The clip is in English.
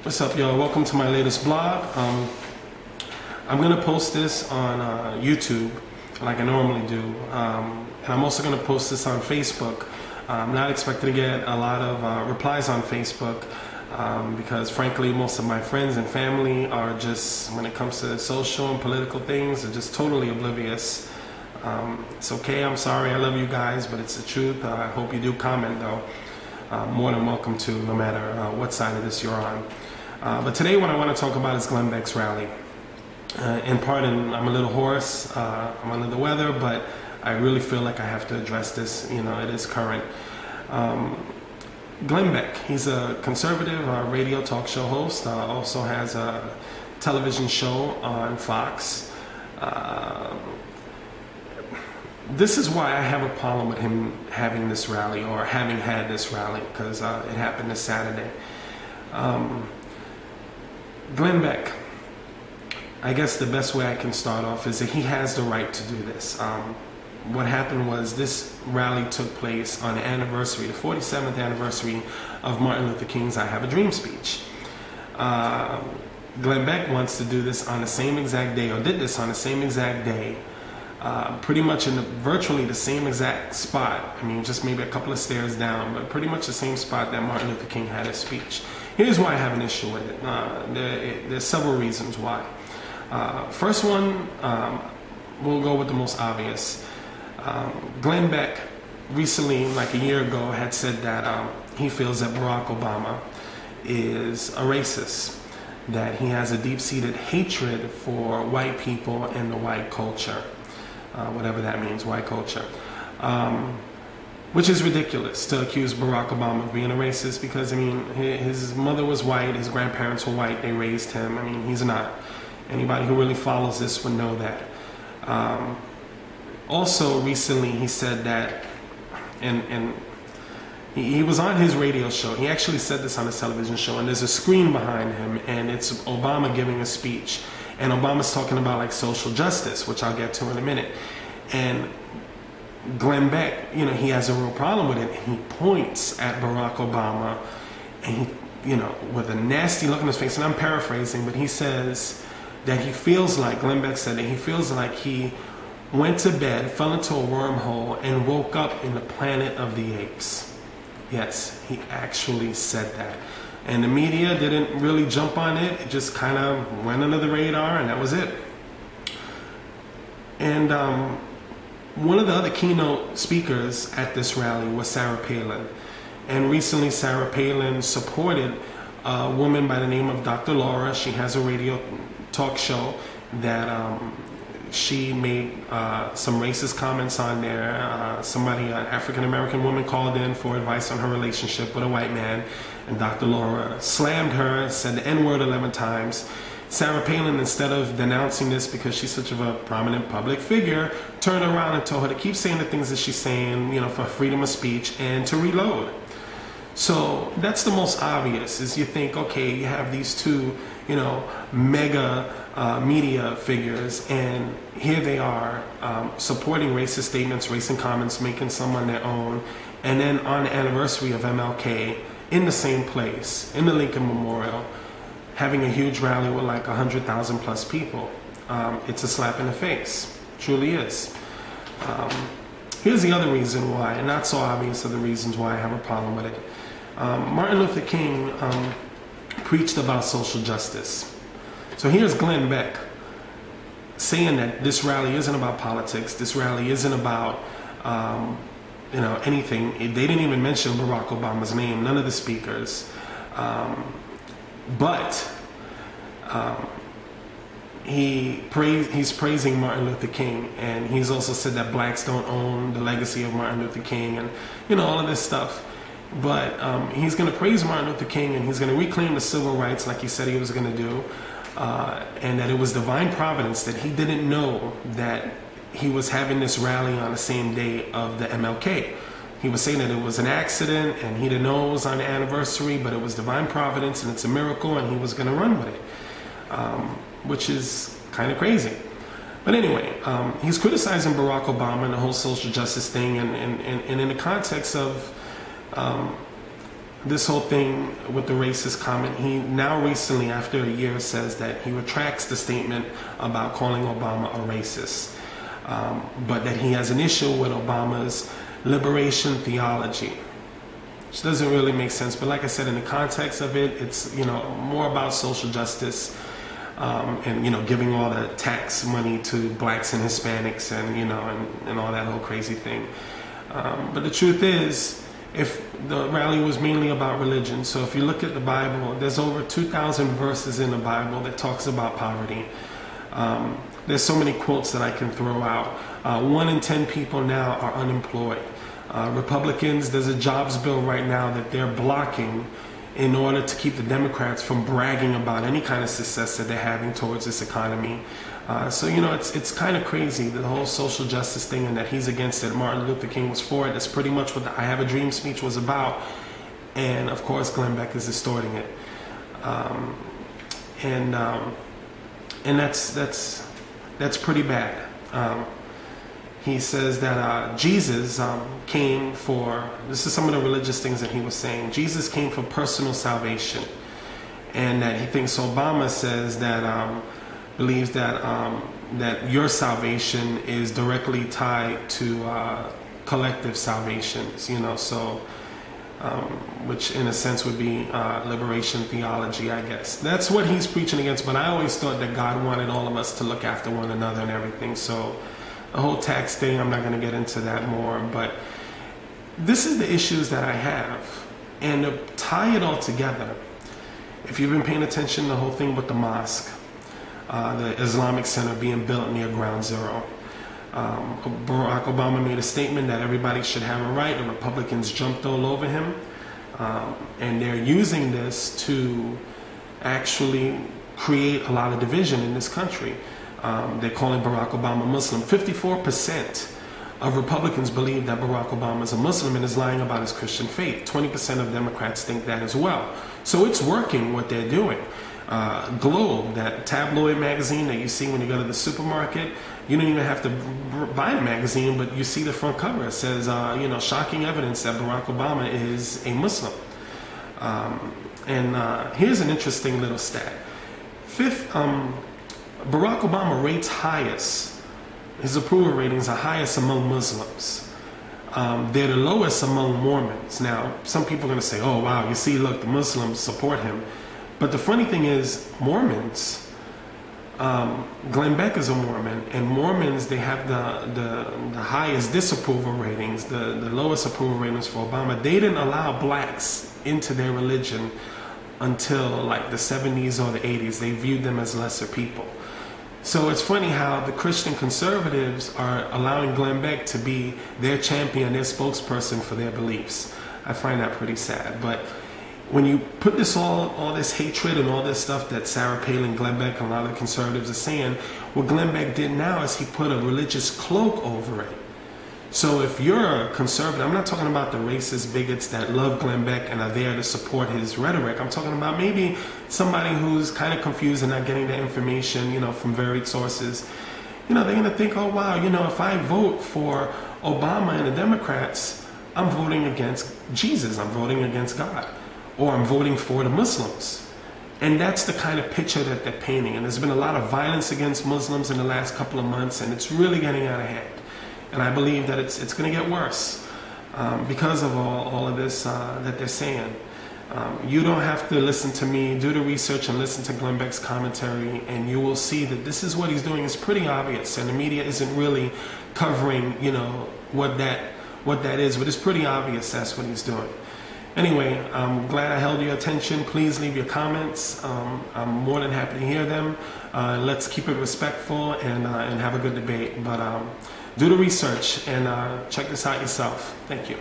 What's up, y'all? Welcome to my latest blog. I'm going to post this on YouTube like I normally do. And I'm also going to post this on Facebook. I'm not expecting to get a lot of replies on Facebook because frankly most of my friends and family are just, when it comes to social and political things, are just totally oblivious. It's okay, I'm sorry, I love you guys, but it's the truth. I hope you do comment though. More than welcome to, no matter what side of this you're on. But today what I want to talk about is Glenn Beck's rally. In part, I'm a little hoarse, I'm under the weather, but I really feel like I have to address this. You know, it is current. Glenn Beck, he's a conservative radio talk show host, also has a television show on Fox. This is why I have a problem with him having this rally, or having had this rally, because it happened this Saturday. Glenn Beck, I guess the best way I can start off is that he has the right to do this. What happened was this rally took place on the anniversary, the 47th anniversary of Martin Luther King's I Have a Dream speech. Glenn Beck wants to do this on the same exact day, or did this on the same exact day, pretty much in virtually the same exact spot. I mean, just maybe a couple of stairs down, but pretty much the same spot that Martin Luther King had his speech. Here's why I have an issue with it. There's several reasons why. First one, we'll go with the most obvious. Glenn Beck recently, like a year ago, had said that he feels that Barack Obama is a racist, that he has a deep-seated hatred for white people and the white culture, whatever that means, white culture. Which is ridiculous to accuse Barack Obama of being a racist, because, I mean, his mother was white, his grandparents were white, they raised him. I mean, he's not. Anybody who really follows this would know that. Also, recently he said that, and he was on his radio show. He actually said this on his television show, and there's a screen behind him, and it's Obama giving a speech. And Obama's talking about like social justice, which I'll get to in a minute. And Glenn Beck, you know, he has a real problem with it. He points at Barack Obama, and he, you know, with a nasty look on his face, and I'm paraphrasing, but he says that he feels like, Glenn Beck said that he feels like he went to bed, fell into a wormhole, and woke up in the planet of the apes. Yes, he actually said that. And the media didn't really jump on it. It just kind of went under the radar, and that was it. And one of the other keynote speakers at this rally was Sarah Palin. And recently Sarah Palin supported a woman by the name of Dr. Laura. She has a radio talk show that she made some racist comments on there. Somebody, an African-American woman, called in for advice on her relationship with a white man, and Dr. Laura slammed her, said the N-word 11 times. Sarah Palin, instead of denouncing this because she's such of a prominent public figure, turned around and told her to keep saying the things that she's saying, you know, for freedom of speech, and to reload. So that's the most obvious, is you think, okay, you have these two, you know, mega media figures, and here they are supporting racist statements, racist comments, making some on their own, and then on the anniversary of MLK, in the same place, in the Lincoln Memorial, having a huge rally with like 100,000 plus people. It's a slap in the face, truly is. Here's the other reason why, and not so obvious are the reasons why I have a problem with it. Martin Luther King preached about social justice. So here's Glenn Beck saying that this rally isn't about politics, this rally isn't about you know, anything. They didn't even mention Barack Obama's name, none of the speakers. But he's praising Martin Luther King, and he's also said that blacks don't own the legacy of Martin Luther King, and you know, all of this stuff. But he's going to praise Martin Luther King, and he's going to reclaim the civil rights like he said he was going to do, and that it was divine providence that he didn't know that he was having this rally on the same day of the MLK. He was saying that it was an accident, and he didn't know it was on the anniversary, but it was divine providence, and it's a miracle, and he was going to run with it, which is kind of crazy. But anyway, he's criticizing Barack Obama and the whole social justice thing, and in the context of this whole thing with the racist comment, he now recently, after a year, says that he retracts the statement about calling Obama a racist, but that he has an issue with Obama's liberation theology, which doesn't really make sense. But like I said, in the context of it, it's, you know, more about social justice, and, you know, giving all the tax money to blacks and Hispanics, and, you know, and all that whole crazy thing. But the truth is, if the rally was mainly about religion, so if you look at the Bible, there's over 2,000 verses in the Bible that talks about poverty. There's so many quotes that I can throw out. 1 in 10 people now are unemployed. Republicans, there's a jobs bill right now that they're blocking in order to keep the Democrats from bragging about any kind of success that they're having towards this economy. So, you know, it's kind of crazy, the whole social justice thing, and that he's against it. Martin Luther King was for it. That's pretty much what the I Have a Dream speech was about. And, of course, Glenn Beck is distorting it. And that's pretty bad. He says that Jesus came for, this is some of the religious things that he was saying, Jesus came for personal salvation. And that he thinks Obama says that, believes that that your salvation is directly tied to collective salvations, you know, so which in a sense would be liberation theology, I guess. That's what he's preaching against, but I always thought that God wanted all of us to look after one another and everything. So the whole tax thing, I'm not going to get into that more, but this is the issues that I have. And to tie it all together, if you've been paying attention to the whole thing with the mosque, the Islamic Center being built near Ground Zero. Barack Obama made a statement that everybody should have a right. The Republicans jumped all over him. And they're using this to actually create a lot of division in this country. They're calling Barack Obama Muslim. 54% of Republicans believe that Barack Obama is a Muslim and is lying about his Christian faith. 20% of Democrats think that as well. So it's working, what they're doing. Globe, that tabloid magazine that you see when you go to the supermarket, you don't even have to buy the magazine, but you see the front cover. It says, you know, shocking evidence that Barack Obama is a Muslim. And here's an interesting little stat. Barack Obama rates highest, his approval ratings are highest among Muslims. They're the lowest among Mormons. Now, some people are going to say, oh, wow, you see, look, the Muslims support him. But the funny thing is, Mormons, Glenn Beck is a Mormon, and Mormons, they have the highest disapproval ratings, the lowest approval ratings for Obama. They didn't allow blacks into their religion until like the 70s or the 80s. They viewed them as lesser people. So it's funny how the Christian conservatives are allowing Glenn Beck to be their champion, their spokesperson for their beliefs. I find that pretty sad. But when you put this all this hatred and all this stuff that Sarah Palin, Glenn Beck, and a lot of the conservatives are saying, what Glenn Beck did now is he put a religious cloak over it. So if you're a conservative, I'm not talking about the racist bigots that love Glenn Beck and are there to support his rhetoric. I'm talking about maybe somebody who's kind of confused and not getting the information, you know, from varied sources. You know, they're going to think, oh, wow, you know, if I vote for Obama and the Democrats, I'm voting against Jesus, I'm voting against God, or I'm voting for the Muslims. And that's the kind of picture that they're painting. And there's been a lot of violence against Muslims in the last couple of months, and it's really getting out of hand. And I believe that it's going to get worse because of all of this that they're saying. You don't have to listen to me. Do the research and listen to Glenn Beck's commentary, and you will see that this is what he's doing. It's pretty obvious, and the media isn't really covering, you know, what that is. But it's pretty obvious that's what he's doing. Anyway, I'm glad I held your attention. Please leave your comments. I'm more than happy to hear them. Let's keep it respectful and have a good debate. But do the research and check this out yourself. Thank you.